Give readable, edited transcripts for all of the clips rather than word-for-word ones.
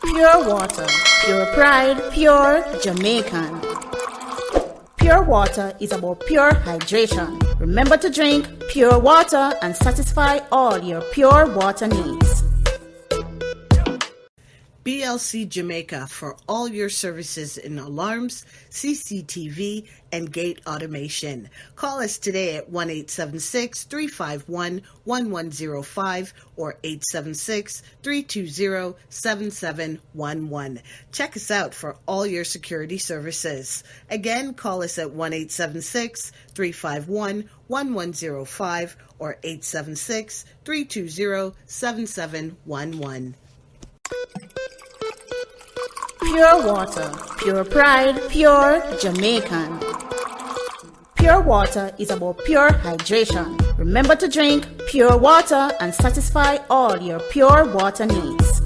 Pure water, pure pride, pure Jamaican. Pure water is about pure hydration. Remember to drink pure water and satisfy all your pure water needs. BLC Jamaica for all your services in alarms, CCTV, and gate automation. Call us today at 1-876-351-1105 or 876-320-7711. Check us out for all your security services. Again, call us at 1-876-351-1105 or 876-320-7711. Pure water, pure pride, pure Jamaican. Pure water is about pure hydration. Remember to drink pure water and satisfy all your pure water needs.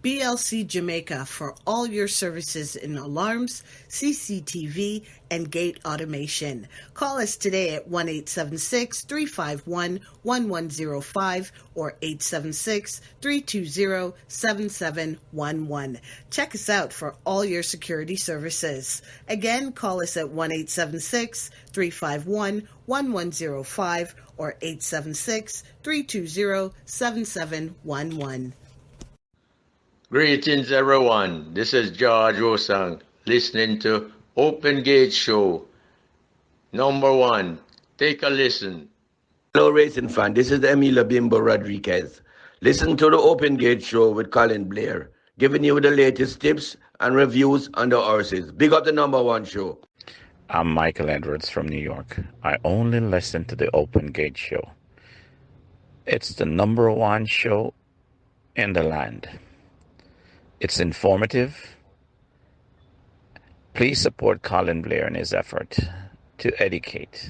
BLC Jamaica for all your services in alarms, CCTV, and gate automation. Call us today at 1-876-351-1105 or 876-320-7711. Check us out for all your security services. Again, call us at 1-876-351-1105 or 876-320-7711. Greetings, everyone. This is George Osang, listening to Open Gate Show. Number one, take a listen. Hello, racing fan. This is Emilio Bimbo Rodriguez. Listen to the Open Gate Show with Colin Blair, giving you the latest tips and reviews on the horses. Big up the number one show. I'm Michael Edwards from New York. I only listen to the Open Gate Show. It's the number one show in the land. It's informative. Please support Colin Blair in his effort to educate,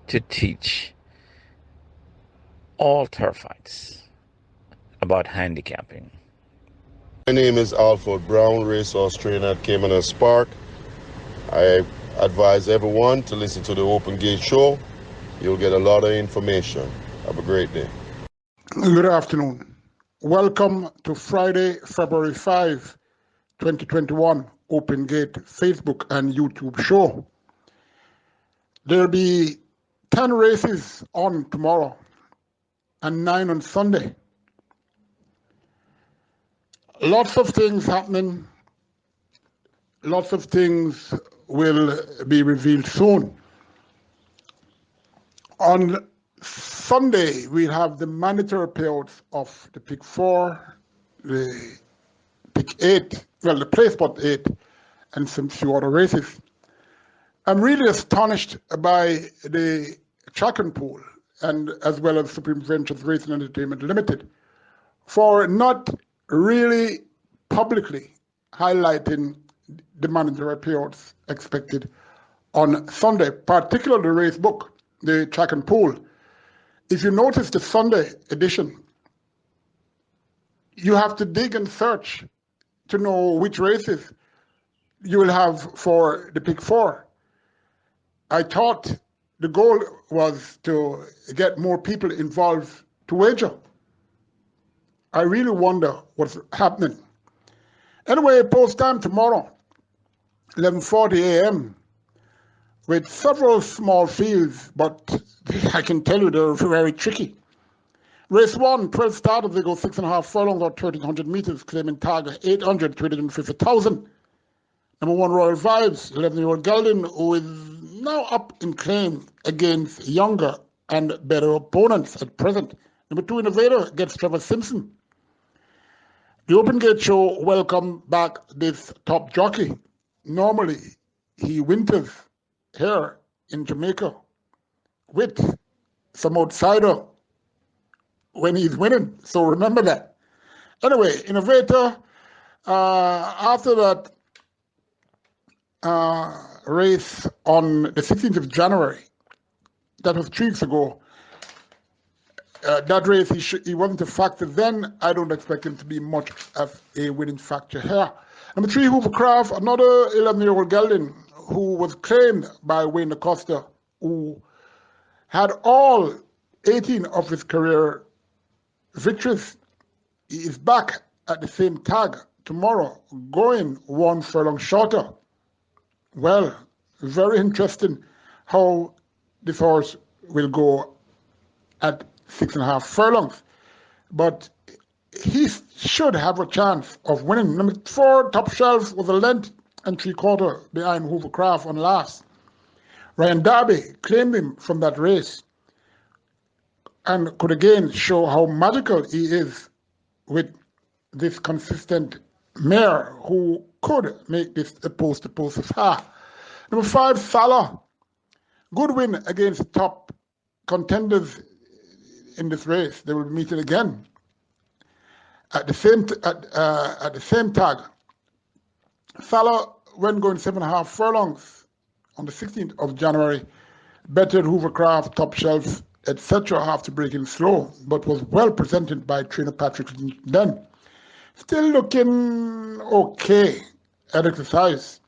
to teach all turfites about handicapping. My name is Alfred Brown, racehorse trainer at Caymanas Park. I advise everyone to listen to the Open Gate Show. You'll get a lot of information. Have a great day. Good afternoon. Welcome to Friday, February 5, 2021, Open Gate Facebook and YouTube show. There'll be 10 races on tomorrow and 9 on Sunday. Lots of things happening. Lots of things will be revealed soon. On Sunday, we'll have the mandatory payouts of the pick 4, the pick 8, well, the play spot 8, and some few other races. I'm really astonished by the track and pool, and as well as Supreme Ventures Racing Entertainment Limited, for not really publicly highlighting the mandatory payouts expected on Sunday, particularly the race book, the track and pool. If you notice the Sunday edition, you have to dig and search to know which races you will have for the pick 4. I thought the goal was to get more people involved to wager. I really wonder what's happening. Anyway, post time tomorrow, 11:40 a.m., with several small fields, but I can tell you they're very tricky. Race 1, 12 starters, they go 6.5 furlongs or 1,300 meters, claiming target 800 to 850,000. Number 1, Royal Vibes, 11-year-old Gelding, who is now up in claim against younger and better opponents at present. Number 2, Innovator, gets Trevor Simpson. The Open Gate Show welcome back this top jockey. Normally, he winters here in Jamaica with some outsider when he's winning. So remember that. Anyway, Innovator, after that race on the 16th of January, that was 3 weeks ago, that race he wasn't a factor then. I don't expect him to be much of a winning factor here. Number 3, Hoovercraft, another 11-year-old gelding who was claimed by Wayne Acosta, who had all 18 of his career victories He is back at the same tag tomorrow, going 1 furlong shorter. Well, very interesting how this horse will go at 6.5 furlongs. But he should have a chance of winning. Number 4, Top Shelf, was a length and 3/4 behind Hoovercraft on last. Ryan Darby claimed him from that race and could again show how magical he is with this consistent mare who could make this a post-to-post far. Number 5, Salah. Good win against top contenders in this race. They will be meeting again at the same tag. Salah, when going 7.5 furlongs on the 16th of January, bettered Hoovercraft, Top Shelf, etc. after breaking slow, but was well presented by trainer Patrick then. Still looking okay at exercise.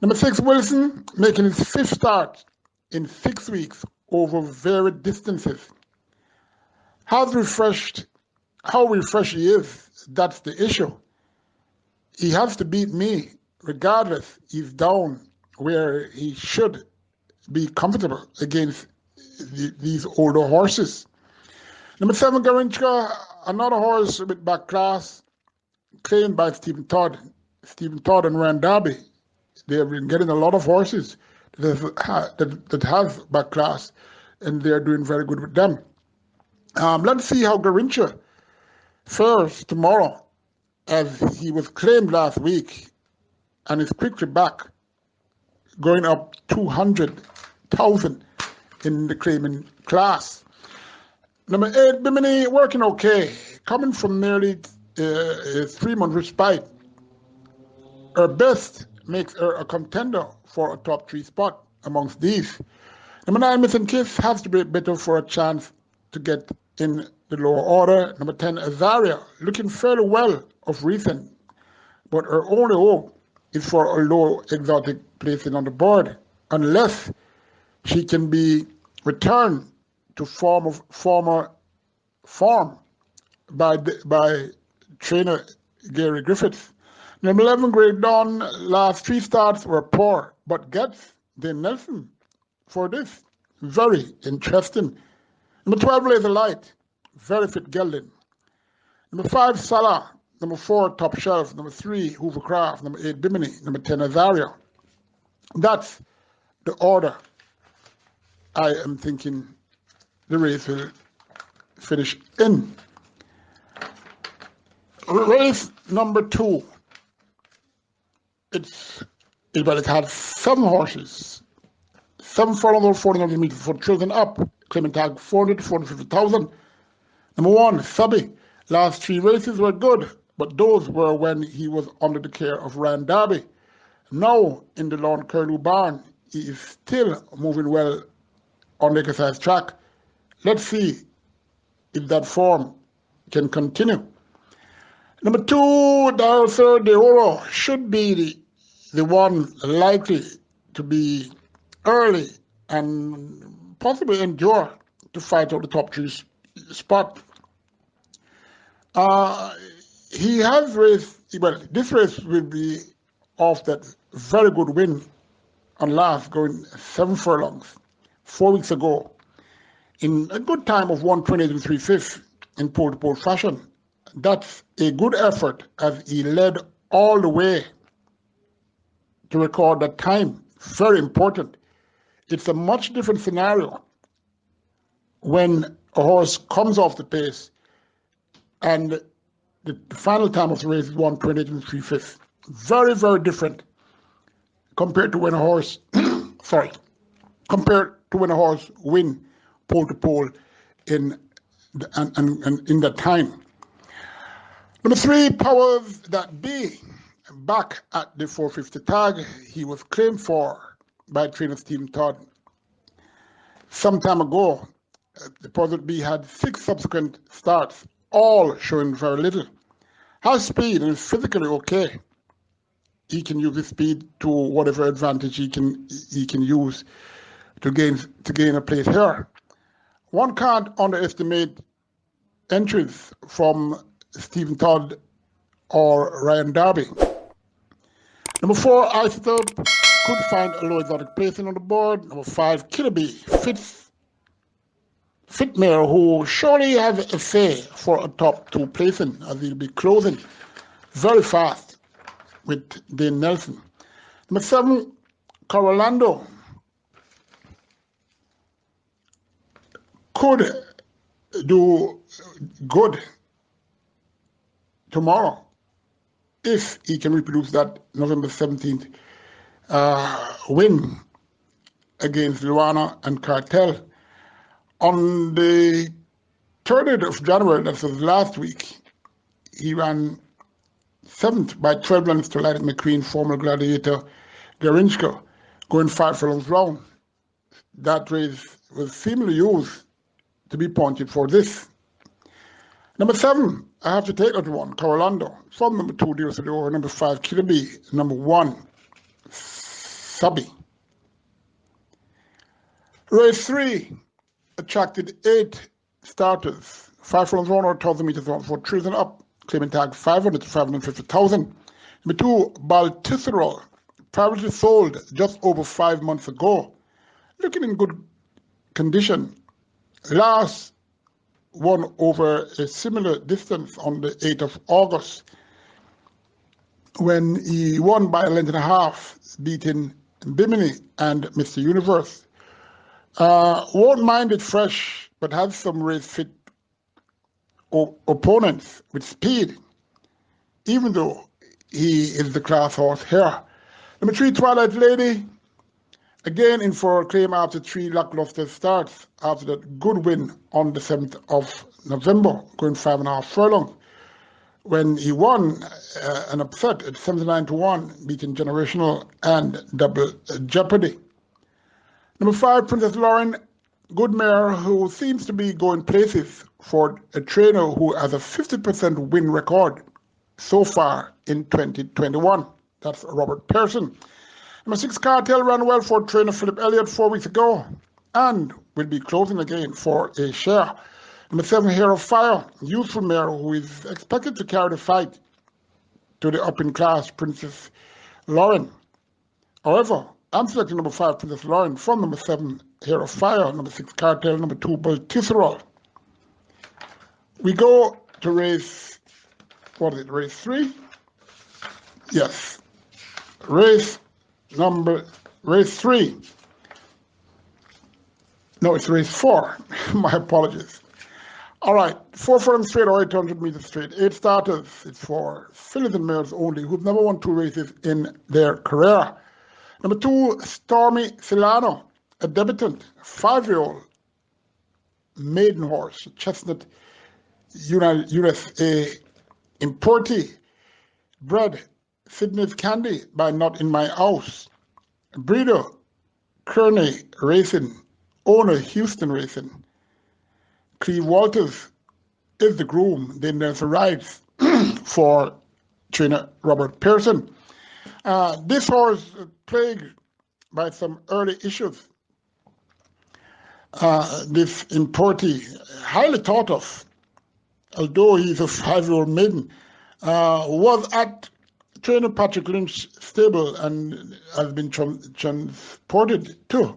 Number 6, Wilson, making his 5th start in 6 weeks over varied distances. How refreshed he is, that's the issue. He has to beat me, regardless. He's down where he should be comfortable against these older horses. Number 7, Garincha, another horse with back class, claimed by Stephen Todd. Stephen Todd and Ryan Darby. They have been getting a lot of horses that have back class, and they're doing very good with them. Let's see how Garincha fares tomorrow, as he was claimed last week and is quickly back, going up 200,000 in the claiming class. Number 8, Bimini, working okay, coming from nearly a 3-month respite. Her best makes her a contender for a top 3 spot amongst these. Number 9, Miss and Kiss, has to be better for a chance to get in the lower order. Number 10, Azaria, looking fairly well of recent, but her only hope is for a low exotic placing on the board, unless she can be returned to former form by trainer Gary Griffiths. Number 11, Great Dawn, last 3 starts were poor, but gets Dane Nelson for this. Very interesting. Number 12, Laser Light, very fit gelding. Number 5, Salah. Number 4, Top Shelf. Number 3, Hoovercraft. Number 8, Bimini. Number 10, Azaria. That's the order I am thinking the race will finish in. Race number 2. It had 7 horses, 7 furlongs or 1,400 meters for children up, claiming tag 400 to 450,000. Number 1, Subby. Last 3 races were good, but those were when he was under the care of Ryan Darby. Now, in the Lord Curlew barn, he is still moving well on the exercise track. Let's see if that form can continue. Number 2, Darcy De Oro should be the one likely to be early and possibly endure to fight out the top 3 spot. He has raced, well, this race will be off that very good win on last, going 7 furlongs 4 weeks ago in a good time of 1:28 3/5 in pole-to-pole fashion. That's a good effort, as he led all the way to record that time. Very important. It's a much different scenario when a horse comes off the pace and the final time of the race is 1:28 3/5. Very, very different compared to when a horse, compared to when a horse win pole to pole in that time. Number 3, Powers That Be, back at the 450 tag. He was claimed for by trainer Stephen Todd some time ago. The Powers That Be had 6 subsequent starts, all showing very little. Has speed and is physically okay. He can use his speed to whatever advantage he can use to gain a place here. One can't underestimate entries from Stephen Todd or Ryan Darby. Number 4, Isotope, could find a low exotic placing on the board. Number 5, Killabee, fit mare who surely has a say for a top 2 placing, as he'll be closing very fast with Dane Nelson. Number 7, Corolando, could do good tomorrow if he can reproduce that November 17th win against Luana and Cartel. On the 30th of January, that was last week, he ran 7th by 12 runs to Lightning McQueen, former gladiator Garinchka, going 5 furlongs round. That race was seemingly used to be pointed for this. Number 7, I have to take that one, Corolando. From number 2, Dearest Adore, number 5, Killabee, number 1, Subby. Race 3 attracted 8 starters, 5 furlongs round or 1,000 meters round for 3 and up, claiming tag 500 to 550,000. Number 2, Baltusrol, privately sold just over 5 months ago, looking in good condition. Last won over a similar distance on the 8th of August when he won by a length and a half, beating Bimini and Mr. Universe. Won't mind it fresh, but has some race-fit opponents with speed, even though he is the class horse here. Number 3, Twilight Lady, again in for a claim after 3 lackluster starts after that good win on the 7th of November, going 5.5 furlongs, when he won an upset at 79-1, beating Generational and Double Jeopardy. Number 5, Princess Lauren, good mare who seems to be going places for a trainer who has a 50% win record so far in 2021. That's Robert Pearson. Number 6, Cartel ran well for trainer Philip Elliott 4 weeks ago and will be closing again for a share. Number 7, Hero of Fire, youthful mare who is expected to carry the fight to the up-in-class Princess Lauren. However, I'm selecting number 5, Princess Lauren, from number 7, Hero of Fire, number 6, Cartel, number 2, Baltusrol. We go to race 3? Yes. Race 3. No, it's race 4. My apologies. All right, 4 furlongs straight or 800 meters straight. 8 starters. It's for fillies and mares only who've never won 2 races in their career. Number 2, Stormy Silano, a debutant, 5-year-old maiden horse, chestnut USA importee, bred Sydney's Candy by Not In My House. Breeder, Kearney Racing. Owner, Houston Racing. Cleve Walters is the groom. Then there's a rides for trainer Robert Pearson. This horse is plagued by some early issues. This importee, highly thought of, although he's a 5-year-old maiden, was at trainer Patrick Lynch's stable and has been transported to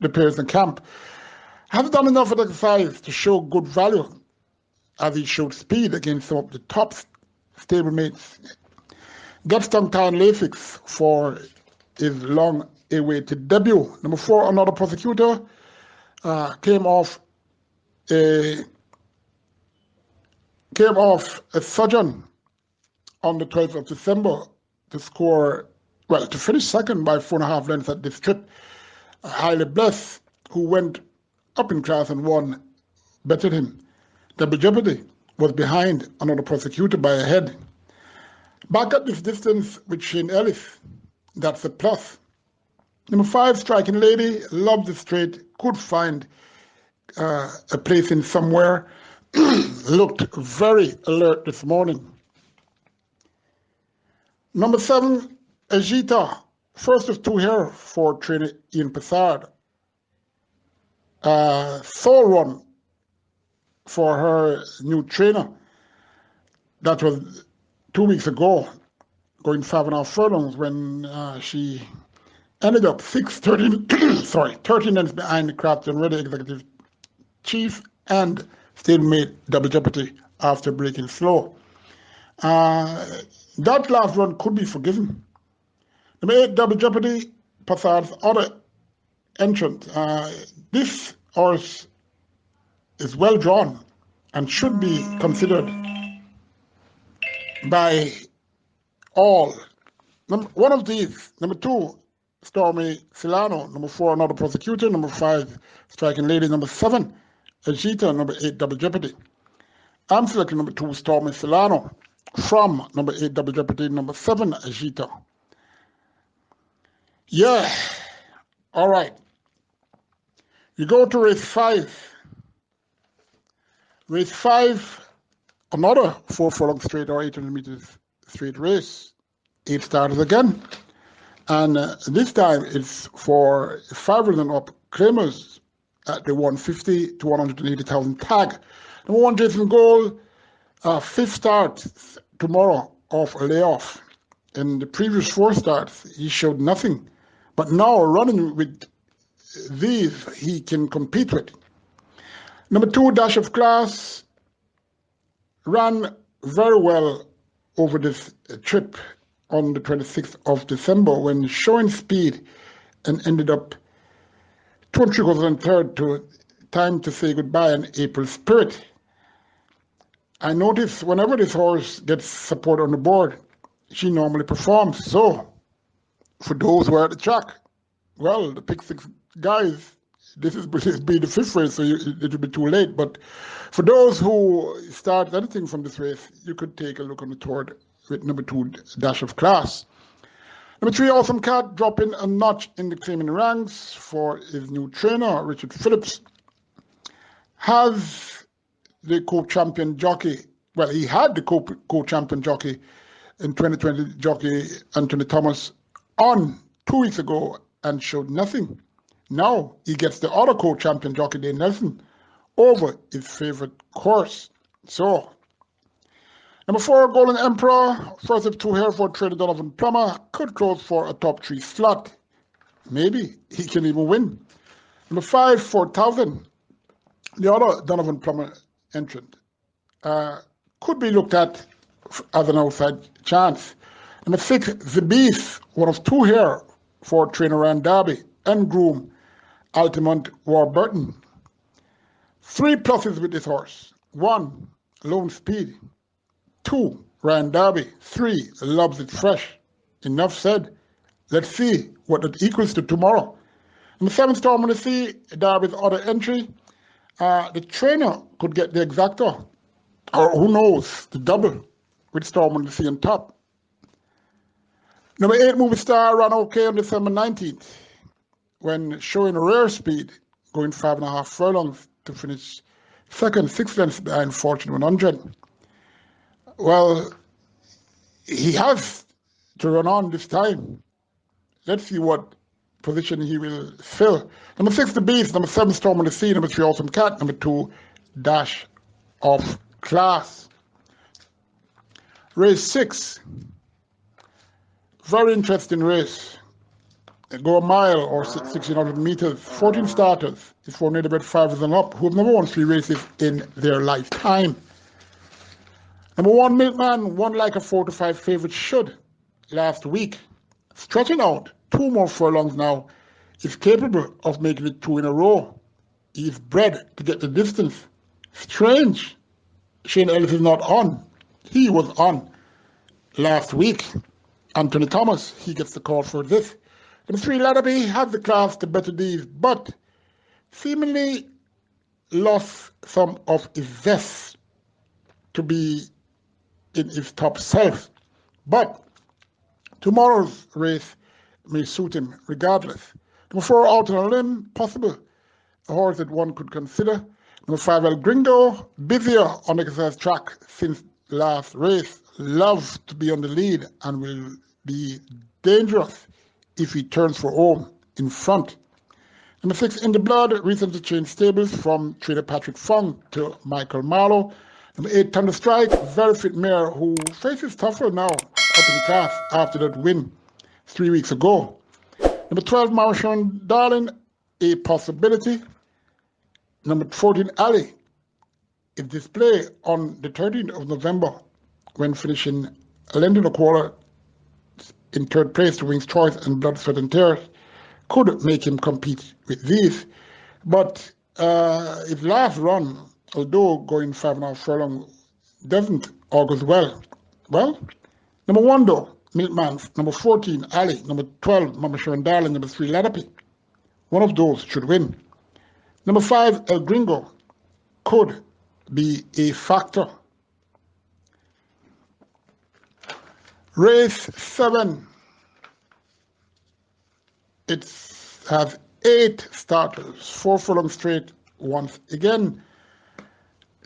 the Pearson camp. Has done enough of exercise to show good value, as he showed speed against some of the top stablemates. Gets tongue-tied Lasix for his long-awaited debut. Number 4, Another Prosecutor, came off a sojourn on the 12th of December to finish second by 4.5 lengths at this trip. Highly Blessed, who went up in class and won, bettered him. Double Jeopardy was behind Another Prosecutor by a head. Back at this distance with Shane Ellis, that's a plus. Number 5, Striking Lady, loved the straight, could find a place in somewhere. Looked very alert this morning. Number 7, Ajita, first of 2 here for trainer Ian Passard. Soul run for her new trainer. that was 2 weeks ago, going 5.5 furlongs when she ended up 13 lengths behind the Craft and Ready Executive Chief and stalemate Double Jeopardy after breaking slow. That last run could be forgiven. Number 8, Double Jeopardy, Passard's other entrant. This horse is well drawn and should be considered by all. One of these, number 2, Stormy Silano, number 4, Another Prosecutor, number 5, Striking Lady, number 7, Ajita, number 8, Double Jeopardy. I'm selecting number 2, Stormy Silano, from number 8, Double Jeopardy, number 7, Ajita. Yeah, all right. You go to race 5. Race 5, another 4 furlong straight or 800 meters straight race. 8 starters again. And this time it's for 5 and up claimers at the 150 to 180,000 tag. Number 1, Jason Gold, 5th start tomorrow off a layoff. In the previous 4 starts, he showed nothing. But now running with these, he can compete with. Number 2, Dash of Class, ran very well over this trip on the 26th of December when showing speed and ended up 2 3/4 to Time to Say Goodbye and April Spirit. I notice whenever this horse gets support on the board, she normally performs. So, for those who are at the track, well, the pick 6 guys, this is be the 5th race, so it will be too late. But for those who start anything from this race, you could take a look on the third with number 2, Dash of Class. Number 3, Awesome Cat, dropping a notch in the claiming ranks for his new trainer, Richard Phillips. Has the co-champion jockey, well, he had the co-champion jockey in 2020, jockey Anthony Thomas, on 2 weeks ago and showed nothing. Now he gets the other co-champion jockey, Dane Nelson, over his favorite course. So, number 4, Golden Emperor, first of 2 here for trader Donovan Plummer, could close for a top 3 slot. Maybe he can even win. Number 5, 4,000, the other Donovan Plummer entrant, could be looked at as an outside chance. Number 6, The Beast, one of 2 here for trainer Rand Darby and groom Altamont Warburton. 3 pluses with this horse. 1, Lone Speed. 2, Rand Darby. 3, Loves It Fresh. Enough said. Let's see what that equals to tomorrow. Number 7, Storm on the Sea, Darby's other entry. The trainer could get the exactor, or who knows, the double with Storm on the Sea on top. Number 8, Movie Star, ran okay on December 19th when showing rare speed, going 5.5 furlongs to finish second, 6 lengths behind Fortune 100. Well, he has to run on this time. Let's see what position he will fill. Number 6, The Beast. Number 7, Storm on the Sea. Number 3, Awesome Cat. Number 2, Dash of Class. Race 6. Very interesting race. Go a mile or 1,600 meters. 14 starters. It's for native 5 and up who have never won 3 races in their lifetime. Number 1, Milkman, won like a 4 to 5 favorite should last week. Stretching out 2 more furlongs now. Is capable of making it 2 in a row. He's bred to get the distance. Strange. Shane Ellis is not on. He was on last week. Anthony Thomas, he gets the call for this. Number 3, Ladderby, had the class to better these, but seemingly lost some of his zest to be in his top self. But tomorrow's race may suit him regardless. Number 4, Out on a Limb, possible. A horse that one could consider. Number 5, El Gringo, busier on the exercise track since last race. Loves to be on the lead and will be dangerous if he turns for home in front. Number 6, In the Blood, recently changed stables from trainer Patrick Fung to Michael Marlowe. Number 8, Thunder Strike, very fit mare who faces tougher now up in the class after that win 3 weeks ago. Number 12, Marshon Darling, a possibility. Number 14, Ali, is display on the 13th of November when finishing a length of the quarter in third place to Wings Choice and Blood, Sweat and Tears could make him compete with these. But his last run, although going 5.5 furlong, doesn't augur well. Well, number 1 though, Milkman. Number 14, Ali. Number 12, Mama Sharon Darling. Number 3, Ladapy. One of those should win. Number 5, El Gringo could be a factor. Race 7. It has 8 starters, 4 furlong straight once again.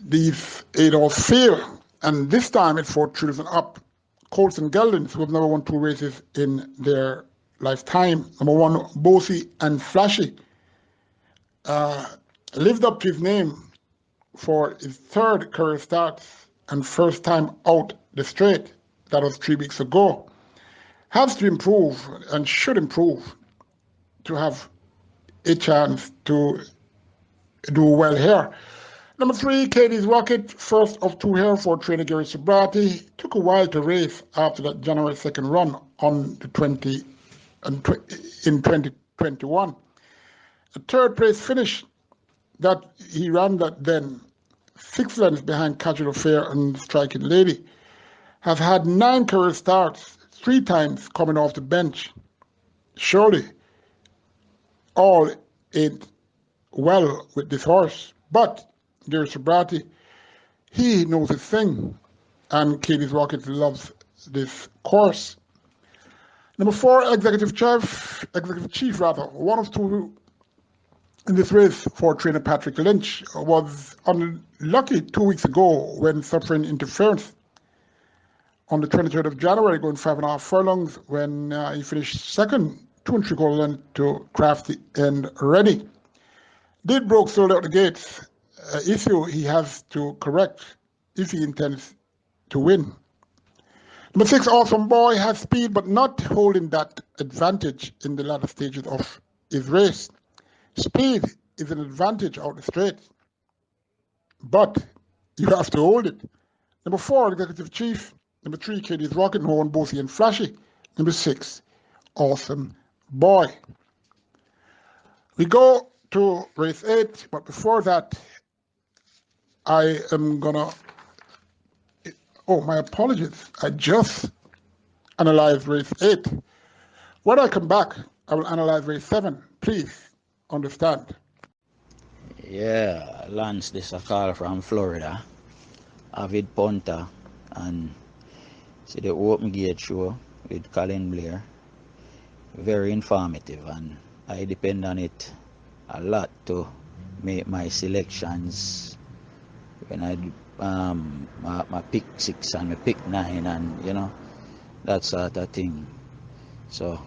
These 8 all fail, and this time it's for thrills and up. Colts and Geldings, who have never won 2 races in their lifetime. Number 1, Bossy and Flashy, lived up to his name for his 3rd career start and first time out the straight. That was 3 weeks ago. Has to improve and should improve to have a chance to do well here. Number 3, Katie's Rocket, first of 2 here for trainer Gary Sobrati. Took a while to race after that January 2nd run on the 20 in 2021. A 3rd place finish that he ran that then 6 lengths behind Casual Affair and Striking Lady. Has had 9 career starts, 3 times coming off the bench. Surely all ain't well with this horse, but Gary Sobrati, he knows his thing, and Katie's Rocket loves this course. Number 4, Executive Chief, one of 2 in this race for trainer Patrick Lynch, was unlucky 2 weeks ago when suffering interference on the 23rd of January, going 5.5 furlongs when he finished 2nd, 2 3/4 length to Crafty and Ready. Did broke sold out the gates, issue he has to correct if he intends to win. Number 6, Awesome Boy, has speed but not holding that advantage in the latter stages of his race. Speed is an advantage out the straight, but you have to hold it. Number 4, Executive Chief. Number 3, Katie's Rocket, Horn, Bossy and Flashy. Number 6, Awesome Boy. We go to race 8, but before that, I am gonna, my apologies. I just analyzed race 8. When I come back, I will analyze race 7. Please understand. Yeah, Lance, this a call from Florida. Avid punter, and see the Open Gate show with Colin Blair. Very informative, and I depend on it a lot to make my selections when I my pick 6 and my pick 9 and that sort of thing. So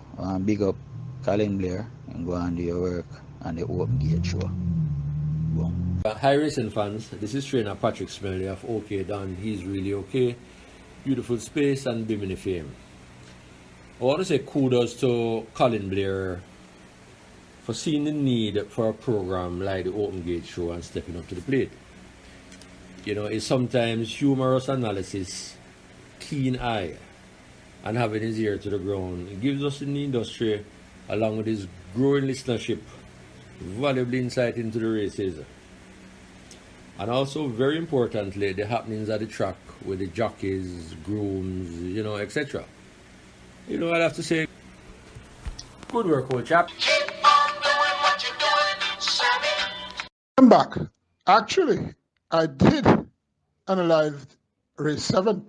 big up Colin Blair and go and do your work on the Open Gate show. Boom. Hi racing fans, this is trainer Patrick Smelly of OK Don. He's really okay. Beautiful space and Bimini fame. I want to say kudos to Colin Blair for seeing the need for a program like the Open Gate show and stepping up to the plate. It's sometimes humorous analysis, keen eye, and having his ear to the ground. It gives us in the industry, along with his growing listenership, valuable insight into the races. And also, very importantly, the happenings at the track with the jockeys, grooms, etc. I'd have to say, good work, old chap. I'm back. Actually, I did analyze race 7.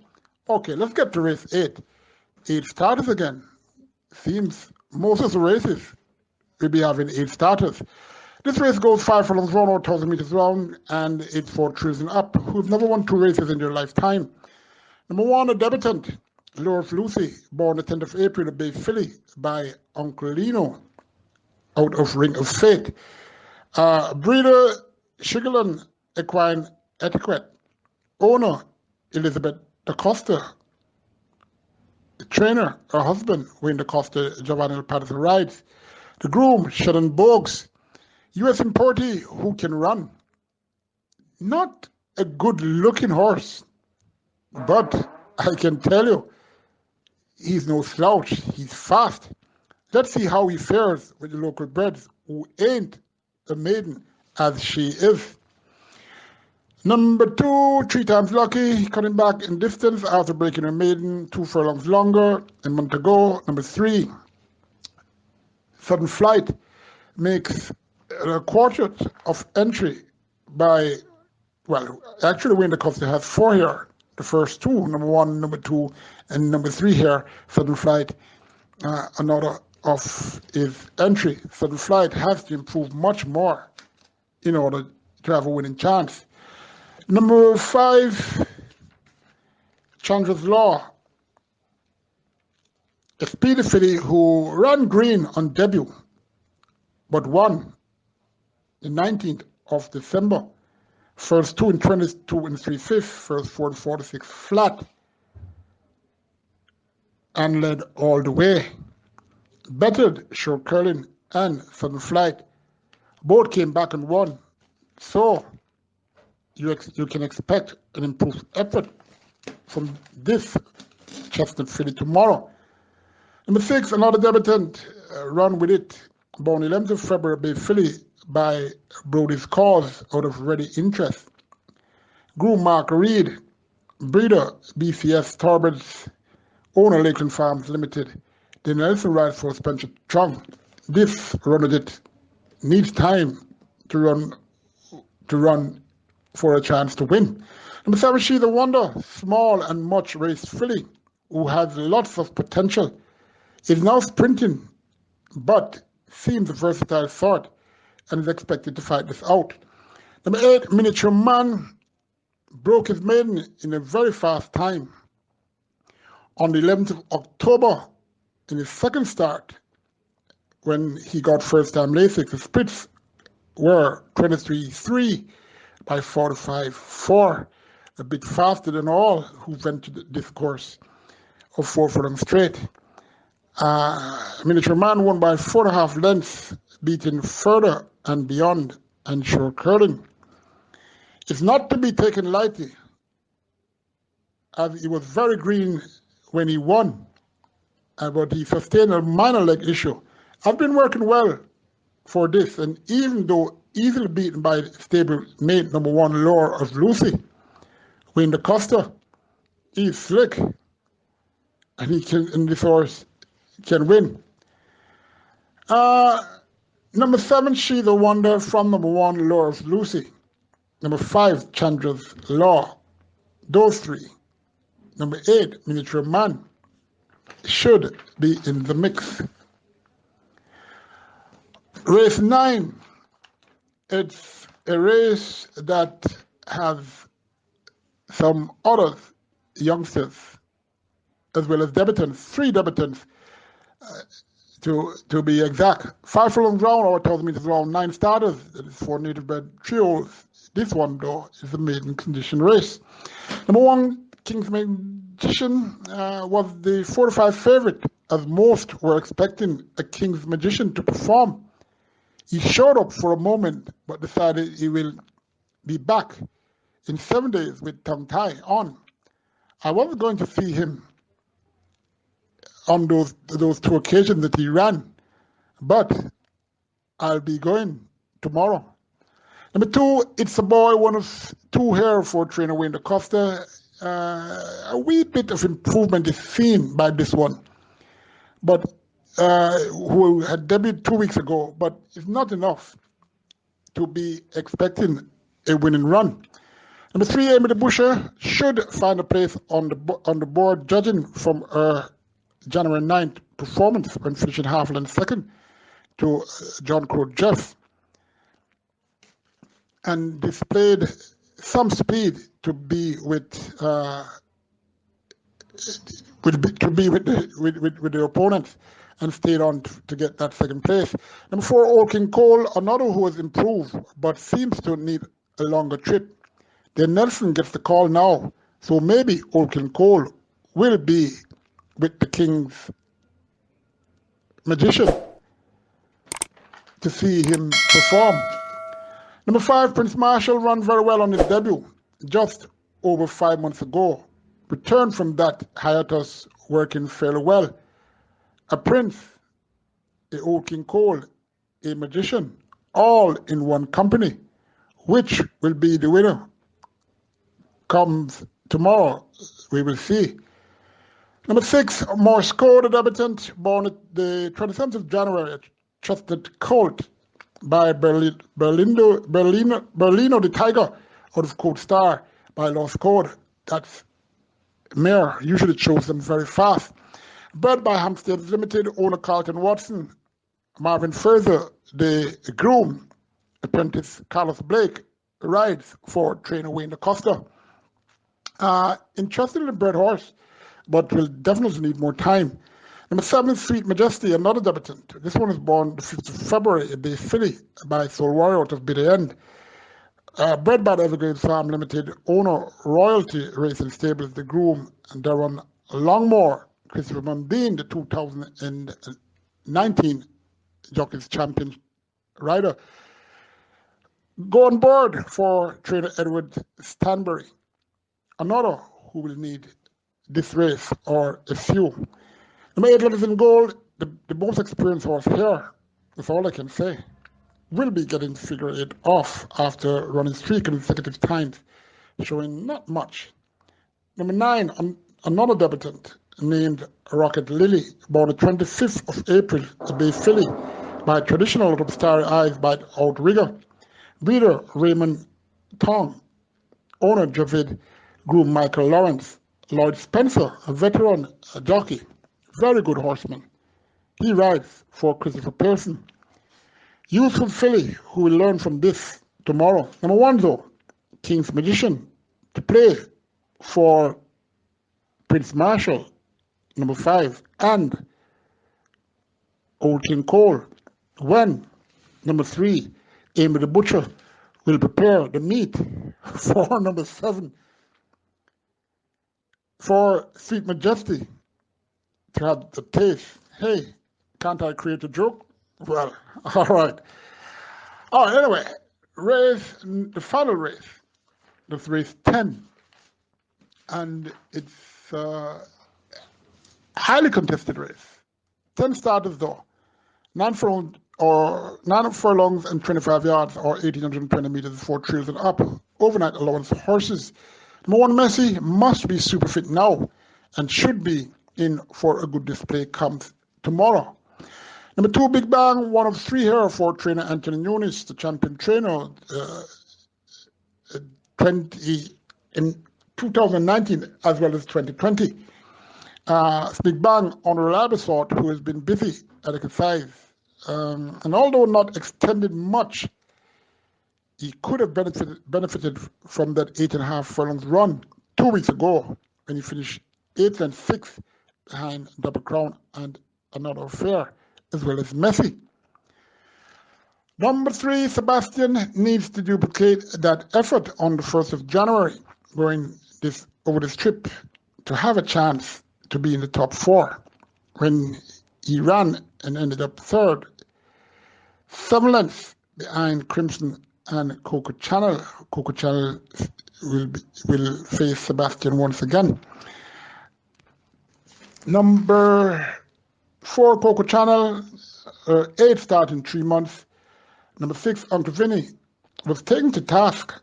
Okay, let's get to race 8. 8 starters again. Seems most of the races will be having 8 starters. This race goes 5 furlongs round or 1,000 meters round, and it's for thrills and up, who've never won 2 races in their lifetime. Number 1, a debutant, Laura's Lucy, born the 10th of April, a Bay Filly by Uncle Lino, out of Ring of Fate. Breeder Shigalan Equine Etiquette owner, Elizabeth DaCosta, the trainer, her husband, Wayne DaCosta, Giovanni Patterson rides. The groom, Sheldon Bogues, U.S. importee who can run. Not a good-looking horse, but I can tell you, he's no slouch. He's fast. Let's see how he fares with the local breds, who ain't a maiden as she is. Number 2, 3 times lucky, coming back in distance after breaking her maiden 2 furlongs longer a month ago. Number 3, Sudden Flight, makes a quartet of entry by, well, actually Wayne DaCosta has 4 here. The first 2, number 1, number 2, and number 3 here, Sudden Flight, another of his entry. Sudden Flight has to improve much more in order to have a winning chance. Number 5, Chandra's Law, a speedy filly who ran green on debut, but won the 19th of December. First 2 in 22 and 3/5, first 4 and 46 flat, and led all the way. Bettered Short Curling and Sudden Flight. Both came back and won. So you can expect an improved effort from this chestnut filly tomorrow. Number 6, another debutant, Run With It, born 11th of February, Bay filly by Brody's Cause out of Ready Interest. Groom Mark Reed, breeder BCS Thoroughbreds, owner Lakeland Farms Limited. The Nelson rides for Spencer Chung. This Run With It needs time to run for a chance to win. Number 7, She's a Wonder, small and much raced filly who has lots of potential. Is now sprinting, but seems a versatile sort and is expected to fight this out. Number 8, Miniature Man, broke his maiden in a very fast time. On the 11th of October, in his second start, when he got first-time Lasix, the splits were 23-3 by 45-4, a bit faster than all who went to this course of 4 furlongs straight. Miniature Man won by 4.5 lengths, beating Further and Beyond and Short Curling. It's not to be taken lightly, as he was very green when he won, but he sustained a minor leg issue. I've been working well for this, and even though easily beaten by stable mate number 1, Lure of Lucy, Wayne DaCosta, he's slick, and he can, in this horse, can win. Number 7, She's a Wonder, from number 1, Lure of Lucy. Number 5, Chandra's Law. Those 3. Number 8, Miniature Man, should be in the mix. Race 9, it's a race that has some other youngsters as well as debutants, 3 debutants to be exact. 5 furlongs round or 1,000 meters round, 9 starters. That is 4 native bred trios. This one, though, is a maiden condition race. Number 1, King's Magician, was the 4-5 favorite, as most were expecting a King's Magician to perform. He showed up for a moment, but decided he will be back in 7 days with tongue tie on. I wasn't going to see him on those 2 occasions that he ran, but I'll be going tomorrow. Number 2, It's a Boy, one of 2 here for trainer Wayne DaCosta. A wee bit of improvement is seen by this one, but who had debuted 2 weeks ago, but it's not enough to be expecting a winning run. Number 3, Amy the Busher, should find a place on the board, judging from her January 9th performance when finishing half length second to John Crow Jeff, and displayed some speed to be with the opponent, and stayed on to get that second place. Number 4, Old King Cole, another who has improved but seems to need a longer trip. Then Nelson gets the call now. So maybe Orkin Cole will be with the King's Magician to see him perform. Number 5, Prince Marshall ran very well on his debut just over 5 months ago. Returned from that hiatus working fairly well. A Prince, a Old King Cole, a Magician, all in one company. Which will be the winner? Comes tomorrow, we will see. Number 6, Morse Code, a debutant, born at the 27th of January, trusted colt by Berlino the Tiger, out of Code Star by Lost Code. That's mare, usually shows them very fast. Bred by Hampstead Limited, owner Carlton Watson. Marvin Fraser, the groom, apprentice Carlos Blake, rides for trainer Wayne Acosta. Interested in the bred horse, but will definitely need more time. Number 7, Sweet Majesty, another debutant. This one was born the 5th of February at the Philly by Soul Warrior out of Biddy End. Bred by the Evergreen Farm Limited, owner Royalty Racing Stables, the groom, and Darren Longmore, Christopher Mundine, the 2019 Jockey's Champion rider. Go on board for trainer Edward Stanbury, another who will need this race or a few. Number 8, Love is in Gold, the most experienced horse here, that's all I can say, will be getting figure 8 off after running 3 consecutive times, showing not much. Number 9, another debutant named Rocket Lily, born the 25th of April at Bay Philly by traditional out of Starry Eyes by Outrigger. Breeder Raymond Tong, owner Javid, groom Michael Lawrence. Lloyd Spencer, a veteran, a jockey, very good horseman. He rides for Christopher Pearson. Youthful filly, who will learn from this tomorrow. Number 1, though, King's Magician, to play for Prince Marshall, number 5, and Old King Cole. When, number 3, Amy the Butcher, will prepare the meat for number 7, for Sweet Majesty to have the taste. Hey, can't I create a joke? Well, all right. Anyway, the final race, that's race 10. And it's a highly contested race. 10 starters though. 9 furlongs and 25 yards, or 1,820 meters, 4 trails and up. Overnight allowance horses. Number 1, Messi, must be super fit now and should be in for a good display comes tomorrow. Number 2, Big Bang, one of 3 here for trainer Anthony Nunes, the champion trainer in 2019 as well as 2020. Big Bang on a reliable sort who has been busy at exercise. And although not extended much, he could have benefited from that 8.5 furlongs run 2 weeks ago when he finished 8th and 6th behind Double Crown and Another Affair, as well as Messi. Number 3, Sebastian needs to duplicate that effort on the 1st of January, going over this trip to have a chance to be in the top 4. When he ran and ended up 3rd, 7 lengths behind Crimson and Coco Channel. Coco Channel will face Sebastian once again. Number 4, Coco Channel, 8 start in 3 months. Number 6, Uncle Vinny, was taken to task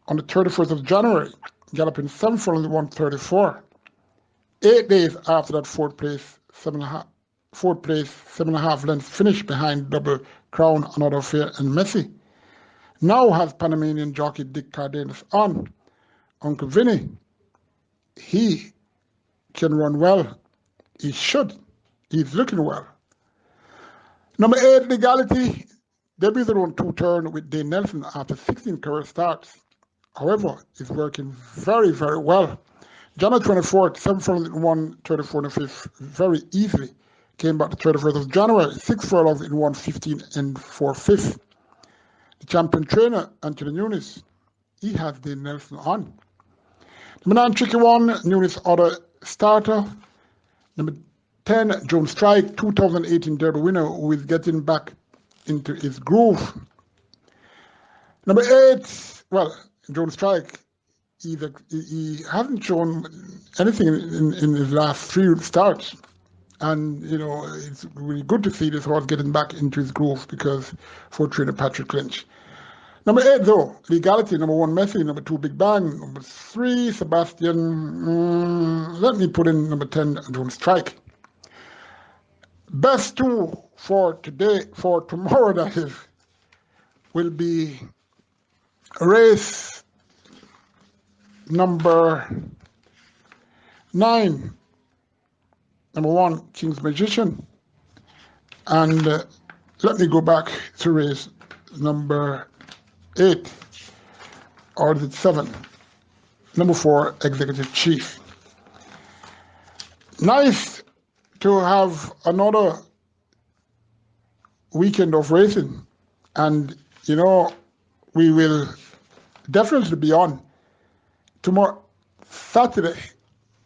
on the 31st of January, galloping 7 furlongs 134. 8 days after that 4th place, 7.5 lengths finish behind Double Crown, Another Affair, and Messi. Now has Panamanian jockey Dick Cardenas on. Uncle Vinny, he can run well. He should. He's looking well. Number 8, Legality, debuted on 2-turn with Dane Nelson after 16 career starts. However, he's working very, very well. January 24th, 7 furlongs in 134 and 5th, very easily. Came back the 31st of January, 6 furlongs in 115 and 4/5. The champion trainer, Anthony Nunes, he has Dane Nelson on. Number 9, Tricky One, newest order starter. Number 10, Joan Strike, 2018 Derby winner, who is getting back into his groove. Number 8, well, Joan Strike, he hasn't shown anything in his last 3 starts. And, you know, it's really good to see this horse getting back into his groove because for trainer Patrick Lynch. Number 8, though, Legality. Number 1, Messi. Number 2, Big Bang. Number 3, Sebastian. Let me put in number 10, Joan Strike. Best 2 for today, for tomorrow, that is, will be race number 9. Number 1, King's Magician. And let me go back to race number 8, or is it 7? Number 4, Executive Chief. Nice to have another weekend of racing. And, you know, we will definitely be on tomorrow, Saturday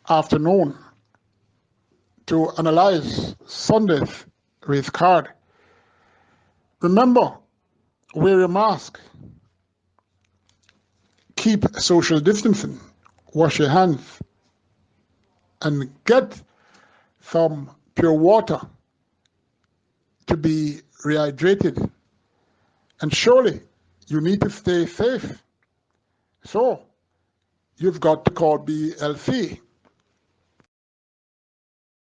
afternoon, to analyze Sunday's race card. Remember, wear your mask, keep social distancing, wash your hands, and get some pure water to be rehydrated. And surely you need to stay safe. So you've got to call BLC